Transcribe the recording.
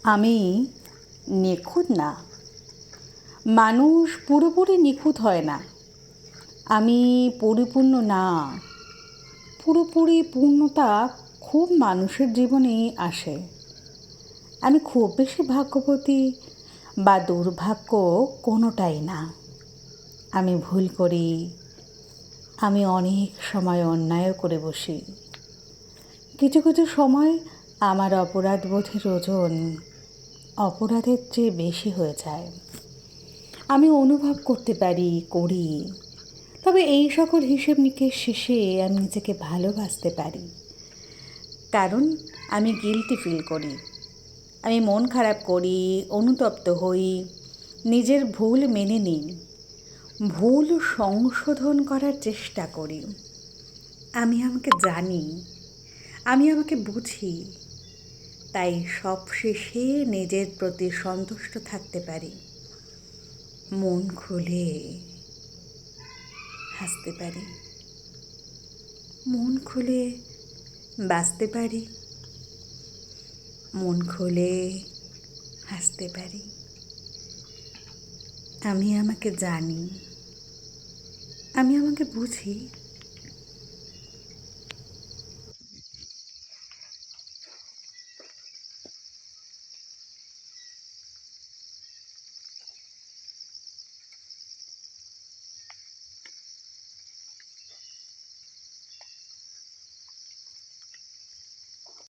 আমি নিখুঁত না। মানুষ পুরোপুরি নিখুঁত হয় না। আমি পরিপূর্ণ না। পুরোপুরি পূর্ণতা খুব মানুষের জীবনেই আসে। আমি খুব বেশি ভাগ্যবতী বা দুর্ভাগ্য কোনোটাই না। আমি ভুল করি। আমি অনেক সময় অন্যায়ও করে বসি। কিছু কিছু সময় আমার অপরাধবোধের ওজন অপরাধের চেয়ে বেশি হয়ে যায়। আমি অনুভব করতে পারি, করি। তবে এই সকল হিসেব নিকেশ শেষে আমি নিজেকে ভালোবাসতে পারি, কারণ আমি গিল্টি ফিল করি। আমি মন খারাপ করি, অনুতপ্ত হই, নিজের ভুল মেনে নিই, ভুল সংশোধন করার চেষ্টা করি। আমি আমাকে জানি, আমি আমাকে বুঝি, তাই সবশেষে নিজের প্রতি সন্তুষ্ট থাকতে পারি। মন খুলে হাসতে পারি, মন খুলে বাঁচতে পারি, মন খুলে হাসতে পারি। আমি আমাকে জানি, আমি আমাকে বুঝি।